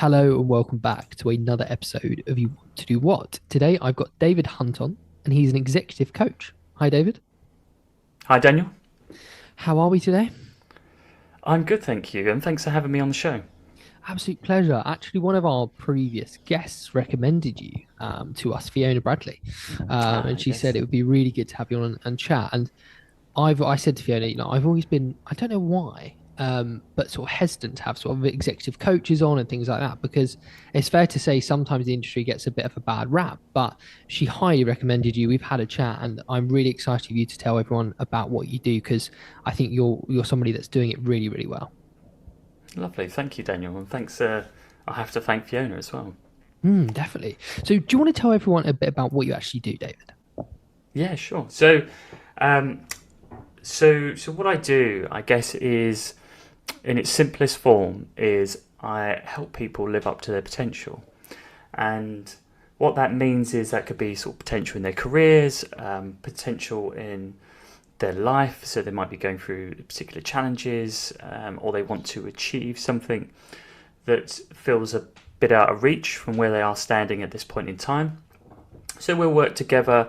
Hello and welcome back to another episode of You Want to Do What. Today I've got David Hunt on, and he's an executive coach. Hi, David. Hi, Daniel. How are we today? I'm good, thank you, and thanks for having me on the show. Absolute pleasure. Actually, one of our previous guests recommended you to us, Fiona Bradley, Ah, and she said yes. it would be really good to have you on and chat. And I said to Fiona, I've always been, I don't know why, but sort of hesitant to have sort of executive coaches on and things like that because it's fair to say sometimes the industry gets a bit of a bad rap. But she highly recommended you. We've had a chat, and I'm really excited for you to tell everyone about what you do because I think you're somebody that's doing it really, really well. Lovely, thank you, Daniel, and thanks. I have to thank Fiona as well. Definitely. So, do you want to tell everyone a bit about what you actually do, David? Yeah, sure. So what I do, I guess, is in its simplest form, is I help people live up to their potential, and what that means is that could be sort of potential in their careers, potential in their life. So they might be going through particular challenges, or they want to achieve something that feels a bit out of reach from where they are standing at this point in time. So we'll work together,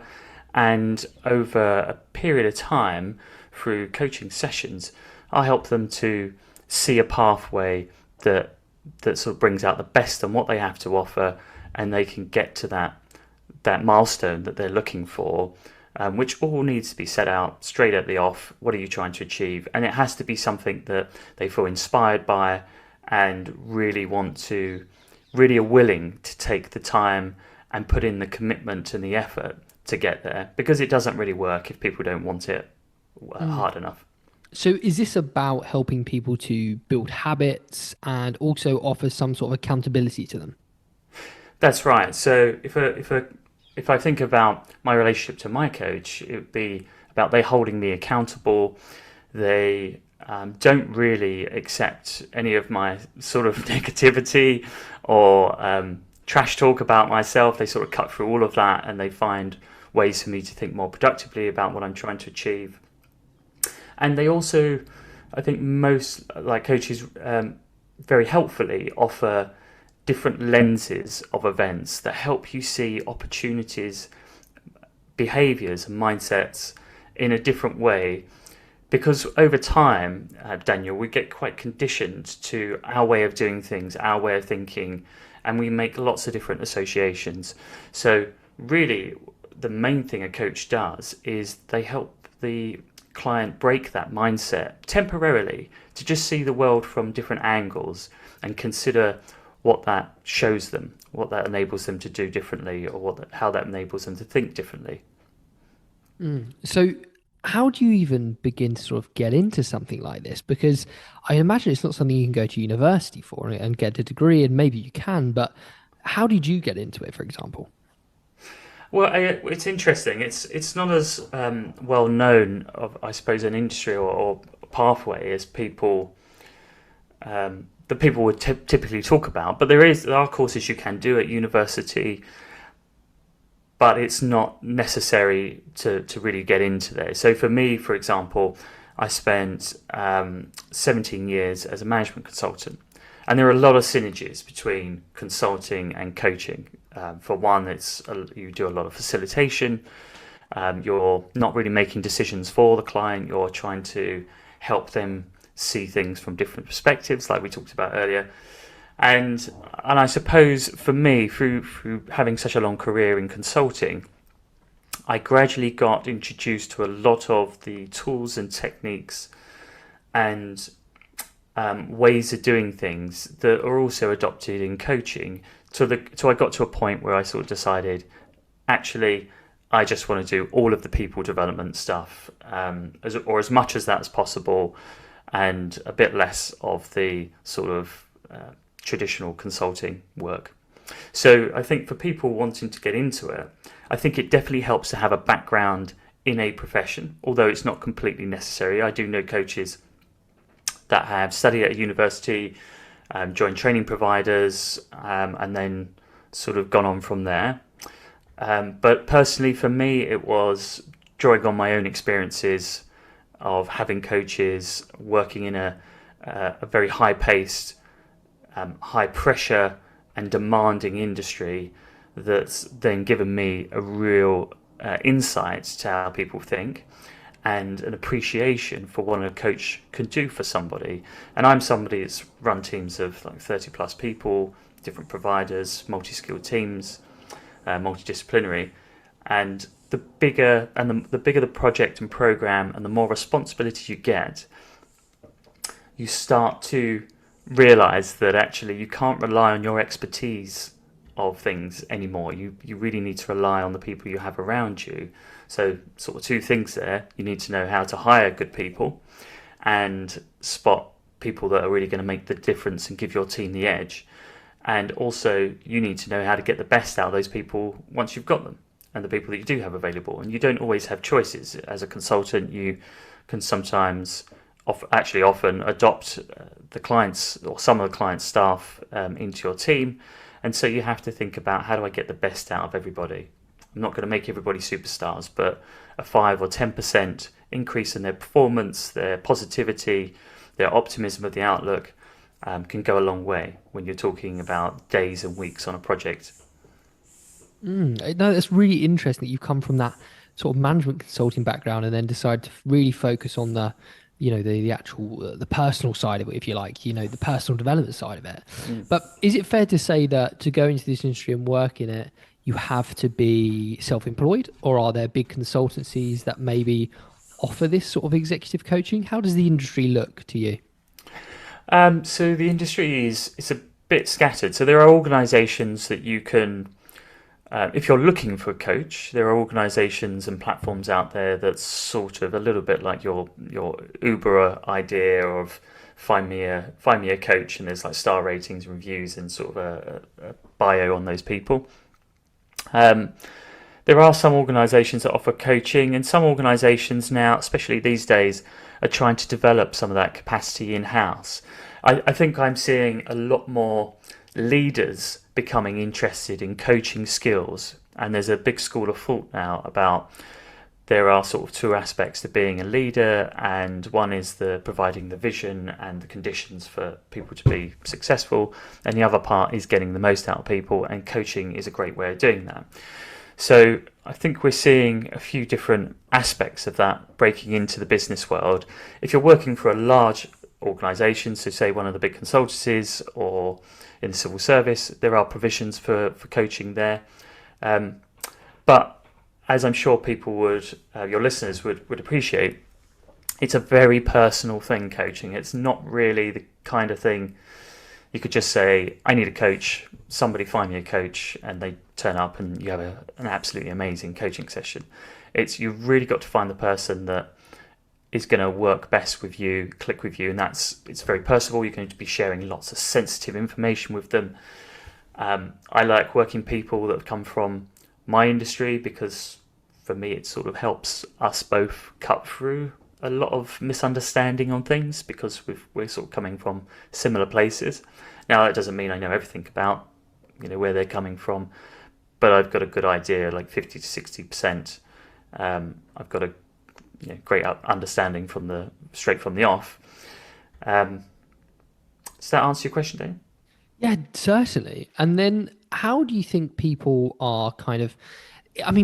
and over a period of time, through coaching sessions, I help them to see a pathway that sort of brings out the best and what they have to offer, and they can get to that milestone that they're looking for, which all needs to be set out straight at the off. What are you trying to achieve? And it has to be something that they feel inspired by and really are willing to take the time and put in the commitment and the effort to get there, because it doesn't really work if people don't want it Mm. hard enough. So, is this about helping people to build habits and also offer some sort of accountability to them? That's right. So if I think about my relationship to my coach, it would be about they holding me accountable. They don't really accept any of my sort of negativity or trash talk about myself. They sort of cut through all of that, and they find ways for me to think more productively about what I'm trying to achieve. And they also, I think most like coaches, very helpfully offer different lenses of events that help you see opportunities, behaviors, and mindsets in a different way. Because over time, Daniel, we get quite conditioned to our way of doing things, our way of thinking, and we make lots of different associations. So, really, the main thing a coach does is they help the client break that mindset temporarily to just see the world from different angles and consider what that shows them, what that enables them to do differently, or how that enables them to think differently. So, how do you even begin to sort of get into something like this? Because I imagine it's not something you can go to university for and get a degree, and maybe you can, but how did you get into it, for example? Well, it's interesting. It's not as well known of, I suppose, an industry or pathway as that people would typically talk about. But there are courses you can do at university, but it's not necessary to really get into there. So for me, for example, I spent 17 years as a management consultant, and there are a lot of synergies between consulting and coaching. For one, you do a lot of facilitation. You're not really making decisions for the client. You're trying to help them see things from different perspectives, like we talked about earlier. And I suppose for me, through having such a long career in consulting, I gradually got introduced to a lot of the tools and techniques and ways of doing things that are also adopted in coaching. So I got to a point where I sort of decided, actually, I just want to do all of the people development stuff, as much as that's possible, and a bit less of the sort of traditional consulting work. So I think for people wanting to get into it, I think it definitely helps to have a background in a profession, although it's not completely necessary. I do know coaches that have studied at a university, joined training providers, and then sort of gone on from there. But personally, for me, it was drawing on my own experiences of having coaches working in a very high paced high pressure and demanding industry that's then given me a real insight to how people think and an appreciation for what a coach can do for somebody. And I'm somebody that's run teams of like 30 plus people, different providers, multi-skilled teams, multidisciplinary. And the bigger the bigger the project and program and the more responsibility you get, you start to realize that actually you can't rely on your expertise of things anymore. You really need to rely on the people you have around you. So sort of two things there. You need to know how to hire good people and spot people that are really going to make the difference and give your team the edge. And also you need to know how to get the best out of those people once you've got them and the people that you do have available. And you don't always have choices. As a consultant, you can sometimes often adopt the clients or some of the client's staff into your team. And so you have to think about, how do I get the best out of everybody? I'm not going to make everybody superstars, but a 5 or 10% increase in their performance, their positivity, their optimism of the outlook can go a long way when you're talking about days and weeks on a project. No, that's really interesting that you've come from that sort of management consulting background and then decide to really focus on the, the actual the personal side of it, if you like, the personal development side of it. But is it fair to say that to go into this industry and work in it, you have to be self-employed, or are there big consultancies that maybe offer this sort of executive coaching? How does the industry look to you? So the industry is a bit scattered. So there are organisations that you can, if you're looking for a coach, there are organisations and platforms out there that's sort of a little bit like your Uber idea of find me a coach, and there's like star ratings, reviews, and sort of a bio on those people. There are some organisations that offer coaching, and some organisations now, especially these days, are trying to develop some of that capacity in-house. I think I'm seeing a lot more leaders becoming interested in coaching skills, and there's a big school of thought now about there are sort of two aspects to being a leader, and one is the providing the vision and the conditions for people to be successful, and the other part is getting the most out of people, and coaching is a great way of doing that. So I think we're seeing a few different aspects of that breaking into the business world. If you're working for a large organisation, so say one of the big consultancies or in the civil service, there are provisions for coaching there. But as I'm sure people would, your listeners would appreciate, it's a very personal thing, coaching. It's not really the kind of thing you could just say, I need a coach, somebody find me a coach, and they turn up and you have an absolutely amazing coaching session. You've really got to find the person that is going to work best with you, click with you, and it's very personal. You're going to be sharing lots of sensitive information with them. I like working people that have come from my industry, because for me it sort of helps us both cut through a lot of misunderstanding on things, because we're sort of coming from similar places. Now that doesn't mean I know everything about where they're coming from, but I've got a good idea, like 50 to 60%. I've got a great understanding straight from the off. Does that answer your question, Dane? Yeah, certainly. And then how do you think people are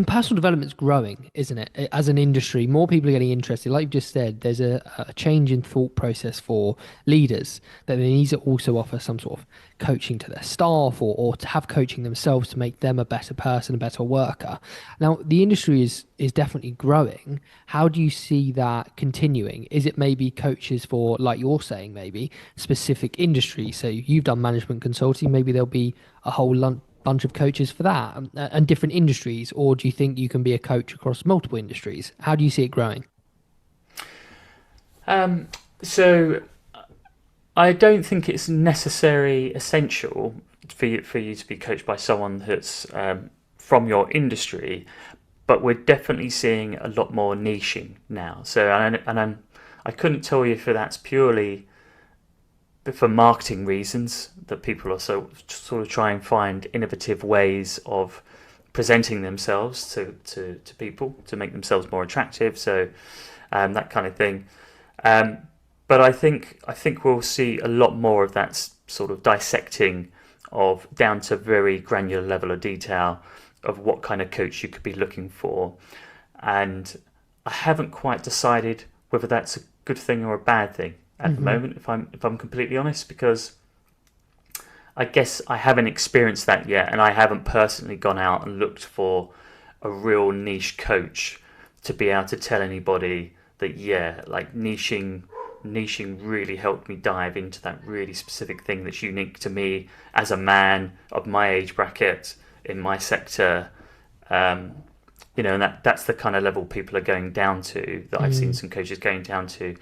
personal development's growing, isn't it? As an industry, more people are getting interested. Like you just said, there's a change in thought process for leaders that they need to also offer some sort of coaching to their staff, or to have coaching themselves to make them a better person, a better worker. Now, the industry is definitely growing. How do you see that continuing? Is it maybe coaches for, like you're saying, maybe specific industries? So you've done management consulting, maybe there'll be a whole bunch of coaches for that, and different industries, or do you think you can be a coach across multiple industries? How do you see it growing? So I don't think it's necessarily essential for you to be coached by someone that's from your industry, but we're definitely seeing a lot more niching now. So I couldn't tell you if that's purely for marketing reasons, that people are sort of try and find innovative ways of presenting themselves to people to make themselves more attractive. So that kind of thing. But I think we'll see a lot more of that sort of dissecting of down to very granular level of detail of what kind of coach you could be looking for. And I haven't quite decided whether that's a good thing or a bad thing at the moment, if I'm completely honest, because I guess I haven't experienced that yet, and I haven't personally gone out and looked for a real niche coach to be able to tell anybody that, yeah, like niching really helped me dive into that really specific thing that's unique to me as a man of my age bracket in my sector. And that's the kind of level people are going down to, that I've seen some coaches going down to.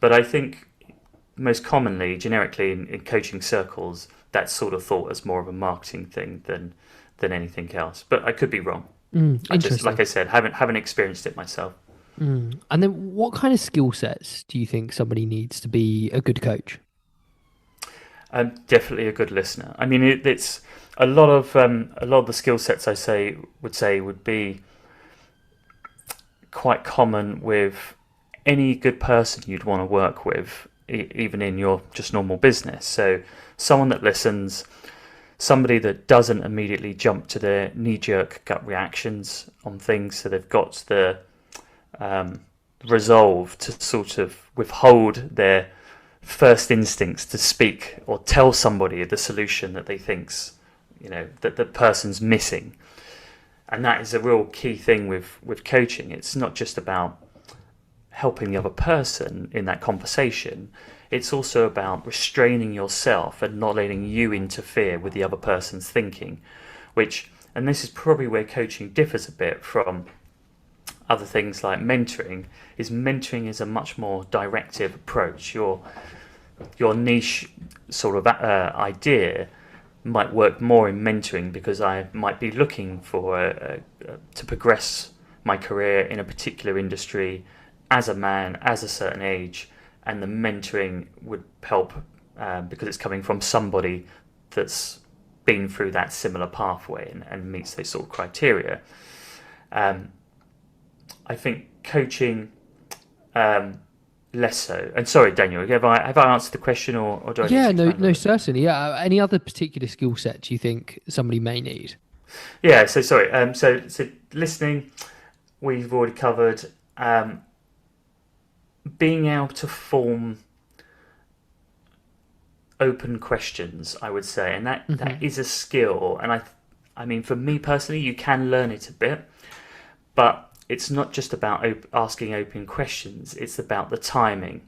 But I think most commonly, generically, in coaching circles, that's sort of thought as more of a marketing thing than anything else. But I could be wrong. I just, like I said, haven't experienced it myself. And then what kind of skill sets do you think somebody needs to be a good coach? I'm definitely a good listener. I mean, it's a lot of the skill sets would be quite common with any good person you'd want to work with, even in your just normal business. So someone that listens, somebody that doesn't immediately jump to their knee-jerk gut reactions on things, so they've got the resolve to sort of withhold their first instincts to speak or tell somebody the solution that they think's, that the person's missing. And that is a real key thing with coaching. It's not just about helping the other person in that conversation. It's also about restraining yourself and not letting you interfere with the other person's thinking, and this is probably where coaching differs a bit from other things like mentoring. Mentoring is a much more directive approach. Your niche sort of idea might work more in mentoring because I might be looking for to progress my career in a particular industry as a man, as a certain age, and the mentoring would help because it's coming from somebody that's been through that similar pathway and meets those sort of criteria. I think coaching less so. And sorry, Daniel, have I answered the question, or do I need to Yeah, no, expand on no, it? certainly. Yeah. Any other particular skill sets you think somebody may need? Yeah. So sorry. So listening, we've already covered. Being able to form open questions, I would say, and that is a skill. And I mean, for me personally, you can learn it a bit, but it's not just about asking open questions. It's about the timing,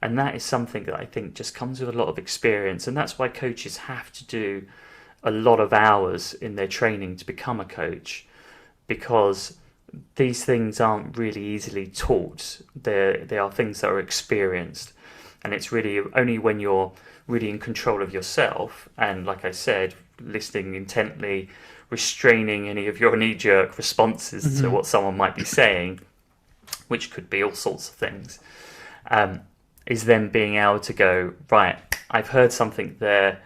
and that is something that I think just comes with a lot of experience, and that's why coaches have to do a lot of hours in their training to become a coach, because these things aren't really easily taught. They are things that are experienced, and it's really only when you're really in control of yourself and, like I said, listening intently, restraining any of your knee-jerk responses to what someone might be saying, which could be all sorts of things, is then being able to go, right, I've heard something there,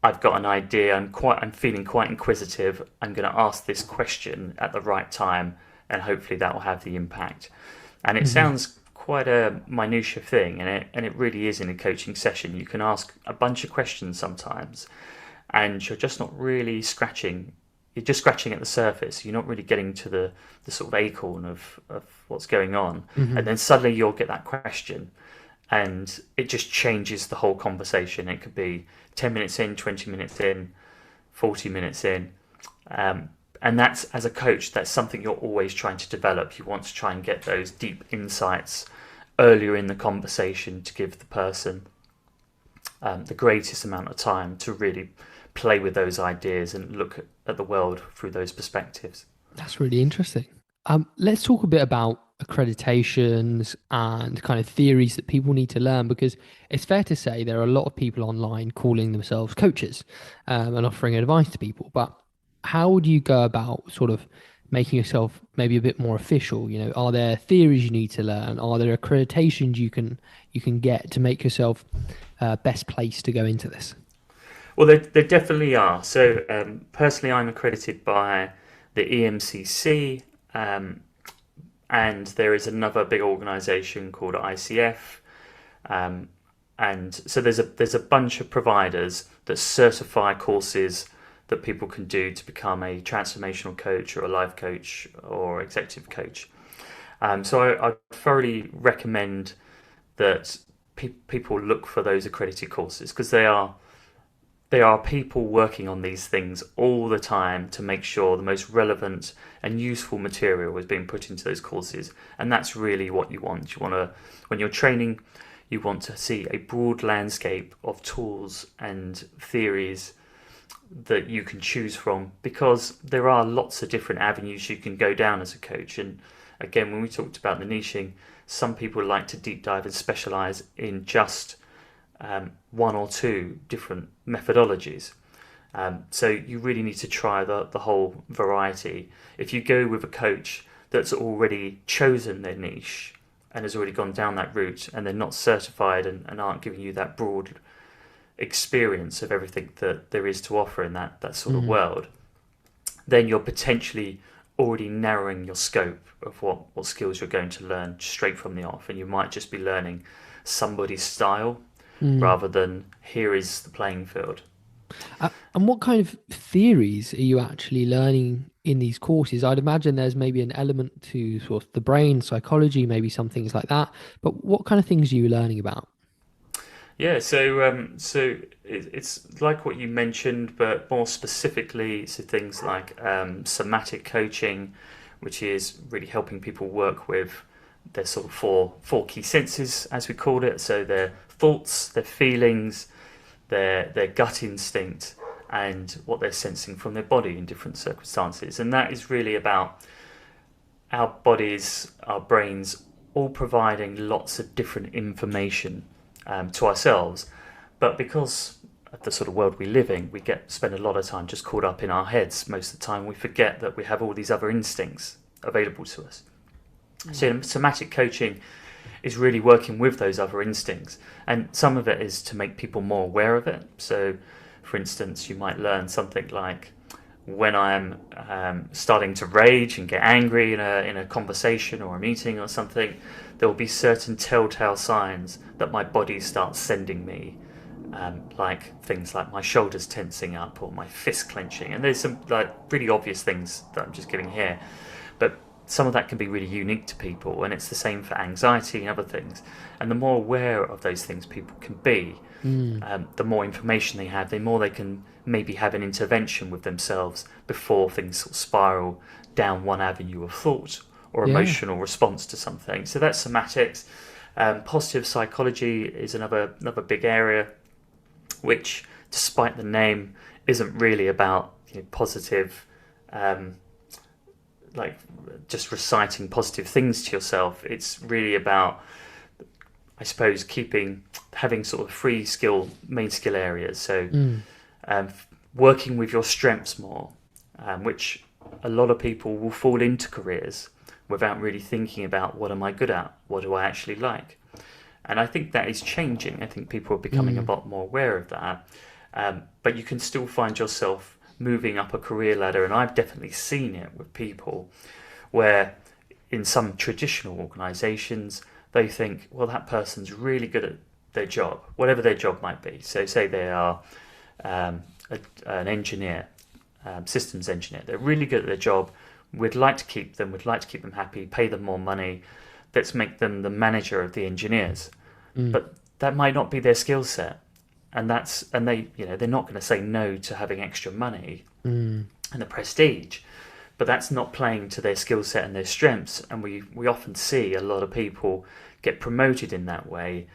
I've got an idea, I'm feeling quite inquisitive, I'm going to ask this question at the right time, and hopefully that will have the impact. And it sounds quite a minutiae thing, and it really is in a coaching session. You can ask a bunch of questions sometimes, and you're just not really scratching. You're just scratching at the surface. You're not really getting to the sort of acorn of what's going on. And then suddenly you'll get that question, and it just changes the whole conversation. It could be 10 minutes in, 20 minutes in, 40 minutes in. And that's, as a coach, that's something you're always trying to develop. You want to try and get those deep insights earlier in the conversation to give the person the greatest amount of time to really play with those ideas and look at the world through those perspectives. That's really interesting. Let's talk a bit about accreditations and kind of theories that people need to learn, because it's fair to say there are a lot of people online calling themselves coaches and offering advice to people. But how would you go about sort of making yourself maybe a bit more official? Are there theories you need to learn? Are there accreditations you can get to make yourself best placed to go into this? Well, there definitely are. So personally, I'm accredited by the EMCC, and there is another big organisation called ICF. And so there's a bunch of providers that certify courses that people can do to become a transformational coach or a life coach or executive coach. So I thoroughly recommend that people look for those accredited courses, because there are people working on these things all the time to make sure the most relevant and useful material is being put into those courses. And that's really what you want. You want to, when you're training, you want to see a broad landscape of tools and theories that you can choose from, because there are lots of different avenues you can go down as a coach. And again, when we talked about the niching, some people like to deep dive and specialize in just one or two different methodologies. So you really need to try the whole variety. If you go with a coach that's already chosen their niche and has already gone down that route, and they're not certified and aren't giving you that broad experience of everything that there is to offer in that sort of world, then you're potentially already narrowing your scope of what skills you're going to learn straight from the off. And you might just be learning somebody's style rather than here is the playing field. And what kind of theories are you actually learning in these courses? I'd imagine there's maybe an element to sort of the brain, psychology, maybe some things like that. But what kind of things are you learning about? Yeah, so it's like what you mentioned, but more specifically, so things like somatic coaching, which is really helping people work with their sort of four key senses, as we called it. So their thoughts, their feelings, their gut instinct, and what they're sensing from their body in different circumstances. And that is really about our bodies, our brains, all providing lots of different information to ourselves. But because of the sort of world we live in, we spend a lot of time just caught up in our heads. Most of the time, we forget that we have all these other instincts available to us. So somatic coaching is really working with those other instincts, and some of it is to make people more aware of it. So, for instance, you might learn something like, when I'm starting to rage and get angry in a conversation or a meeting or something, there will be certain telltale signs that my body starts sending me, like things like my shoulders tensing up or my fist clenching. And there's some like really obvious things that I'm just giving here, but some of that can be really unique to people, and it's the same for anxiety and other things. And the more aware of those things people can be, the more information they have, the more they can maybe have an intervention with themselves before things sort of spiral down one avenue of thought or emotional response to something. So that's somatics. Positive psychology is another big area, which, despite the name, isn't really about positive, like just reciting positive things to yourself. It's really about, I suppose, having sort of main skill areas. So working with your strengths more, which a lot of people will fall into careers without really thinking about, what am I good at? What do I actually like? And I think that is changing. I think people are becoming a lot more aware of that. But you can still find yourself moving up a career ladder. And I've definitely seen it with people where in some traditional organizations, they think, well, that person's really good at their job, whatever their job might be. So say they are an engineer, systems engineer. They're really good at their job. We'd like to keep them. We'd like to keep them happy, pay them more money. Let's make them the manager of the engineers. But that might not be their skill set. And they're not going to say no to having extra money and the prestige, but that's not playing to their skill set and their strengths. And we often see a lot of people get promoted in that way,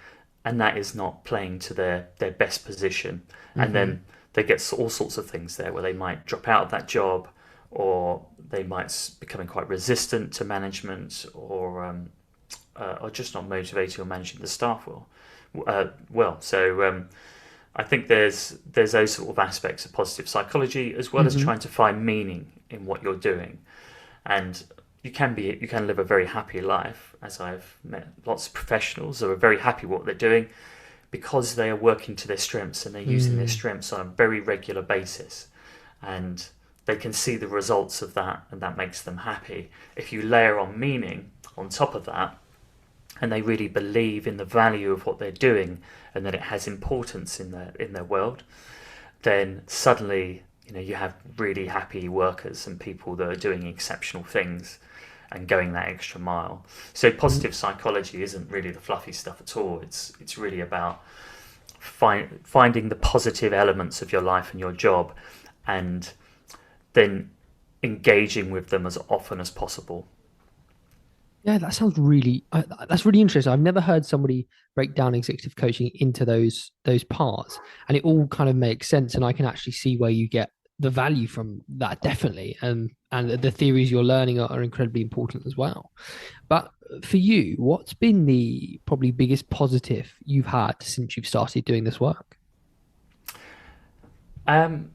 and that is not playing to their best position. And then they get all sorts of things there where they might drop out of that job, or they might becoming quite resistant to management, or just not motivating or managing the staff well. So I think there's those sort of aspects of positive psychology, as well as trying to find meaning in what you're doing. And you can live a very happy life, as I've met lots of professionals who are very happy with what they're doing because they are working to their strengths, and they're using their strengths on a very regular basis, and they can see the results of that, and that makes them happy. If you layer on meaning on top of that, and they really believe in the value of what they're doing and that it has importance in their world, then suddenly, you have really happy workers and people that are doing exceptional things and going that extra mile. So positive psychology isn't really the fluffy stuff at all. It's really about finding the positive elements of your life and your job, and then engaging with them as often as possible. Yeah, that sounds really that's really interesting. I've never heard somebody break down executive coaching into those parts, and it all kind of makes sense. And I can actually see where you get the value from that, definitely. And the theories you're learning are incredibly important as well. But for you, what's been the probably biggest positive you've had since you've started doing this work? Um,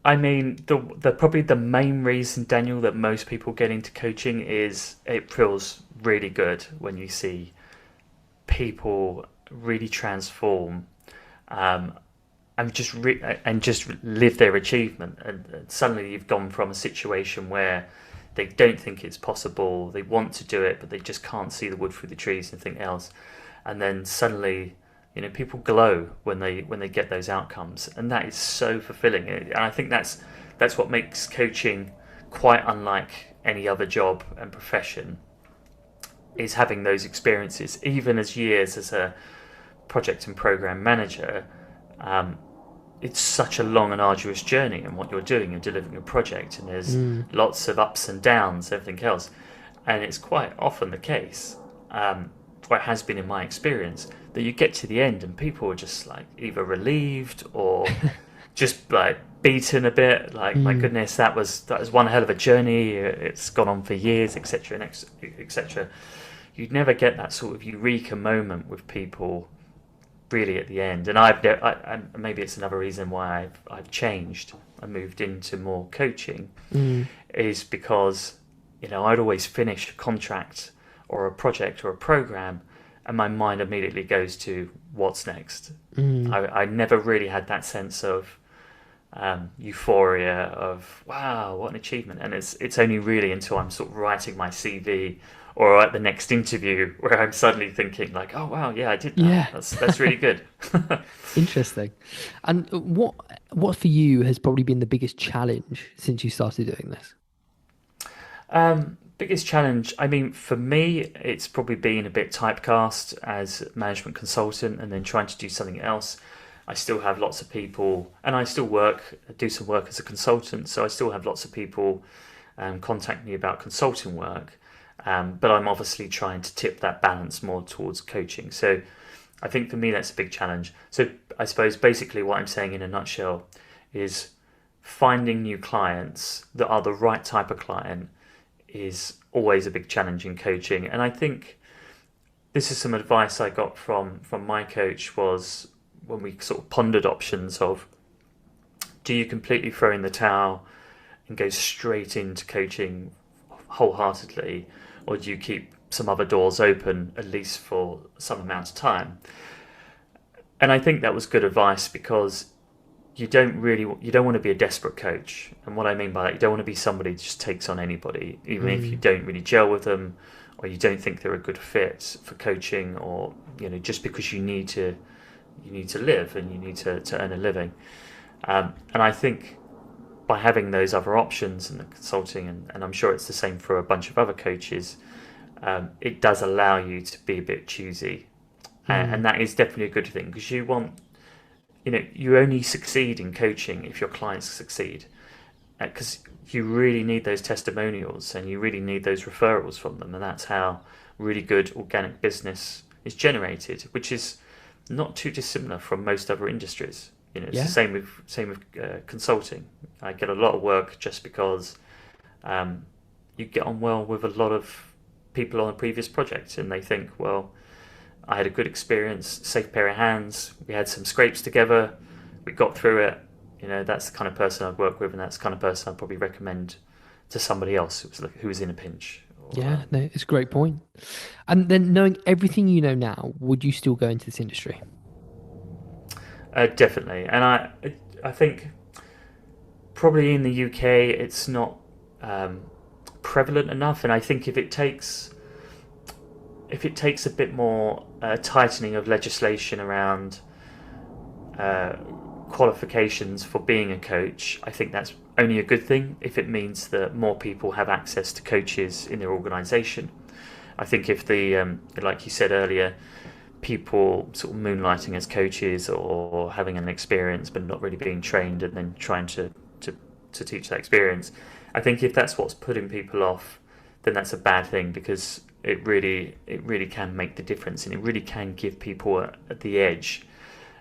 I mean, the probably the main reason, Daniel, that most people get into coaching is it feels really good when you see people really transform, um, and just live their achievement, and suddenly you've gone from a situation where they don't think it's possible, they want to do it, but they just can't see the wood through the trees and anything else, and then suddenly, people glow when they get those outcomes, and that is so fulfilling. And I think that's what makes coaching quite unlike any other job and profession, is having those experiences. Even as years as a project and program manager, um, it's such a long and arduous journey in what you're doing. You're delivering a project, and there's Mm, lots of ups and downs, everything else, and it's quite often the case, or it has been in my experience, that you get to the end and people are just like either relieved or just like beaten a bit. Like, my mm, goodness, that was one hell of a journey. It's gone on for years, etc., and etc. You'd never get that sort of eureka moment with people really at the end. And maybe it's another reason why I've changed. I moved into more coaching, mm, is because I'd always finish a contract or a project or a program, and my mind immediately goes to what's next. mm. I never really had that sense of euphoria of wow, what an achievement. And it's only really until I'm sort of writing my CV or at the next interview where I'm suddenly thinking like, oh wow, yeah, I did that. Yeah. That's really good. Interesting. And what for you has probably been the biggest challenge since you started doing this? Biggest challenge, I mean, for me, it's probably been a bit typecast as management consultant and then trying to do something else. I still have lots of people, and I still do some work as a consultant, so I still have lots of people contact me about consulting work. But I'm obviously trying to tip that balance more towards coaching. So I think for me, that's a big challenge. So I suppose basically what I'm saying in a nutshell is finding new clients that are the right type of client is always a big challenge in coaching. And I think this is some advice I got from my coach, was when we sort of pondered options of, do you completely throw in the towel and go straight into coaching wholeheartedly, or do you keep some other doors open at least for some amount of time? And I think that was good advice, because you don't want to be a desperate coach. And what I mean by that, you don't want to be somebody who just takes on anybody, even if you Mm, don't really gel with them, or you don't think they're a good fit for coaching, or just because you need to live and you need to earn a living. And I think by having those other options in the consulting, and I'm sure it's the same for a bunch of other coaches, it does allow you to be a bit choosy, mm. and that is definitely a good thing, because you only succeed in coaching if your clients succeed, because you really need those testimonials and you really need those referrals from them, and that's how really good organic business is generated, which is not too dissimilar from most other industries. It's the Yeah. same with consulting. I get a lot of work just because um, you get on well with a lot of people on a previous project, and they think, well, I had a good experience, safe pair of hands. We had some scrapes together. We got through it. That's the kind of person I'd work with, and that's the kind of person I'd probably recommend to somebody else who was in a pinch. Or, Yeah, no, it's a great point. And then knowing everything you know now, would you still go into this industry? definitely, and I think probably in the UK it's not um, prevalent enough, and I think if it takes if it takes a bit more tightening of legislation around uh, qualifications for being a coach, I think that's only a good thing if it means that more people have access to coaches in their organisation. I think if like you said earlier, people sort of moonlighting as coaches or having an experience but not really being trained and then trying to teach that experience, I think if that's what's putting people off, then that's a bad thing, because it really can make the difference, and it really can give people at the edge.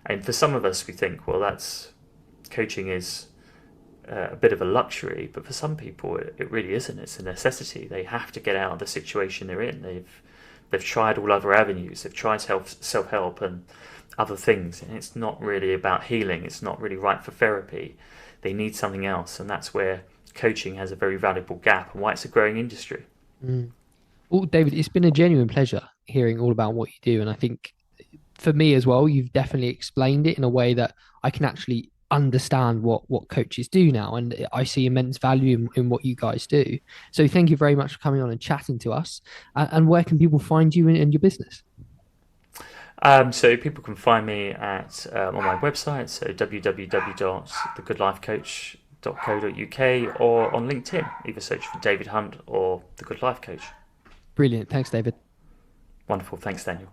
And for some of us, we think, well, that's coaching is a bit of a luxury, but for some people, it really isn't. It's a necessity. They have to get out of the situation they're in. They've tried all other avenues. They've tried self help and other things, and it's not really about healing. It's not really right for therapy. They need something else, and that's where coaching has a very valuable gap, and why it's a growing industry. Mm. Well, David, it's been a genuine pleasure hearing all about what you do. And I think for me as well, you've definitely explained it in a way that I can actually understand what coaches do now. And I see immense value in what you guys do. So thank you very much for coming on and chatting to us. And where can people find you in your business? So people can find me at on my website, so www.thegoodlifecoach.co.uk, or on LinkedIn. Either search for David Hunt or The Good Life Coach. Brilliant. Thanks, David. Wonderful. Thanks, Daniel.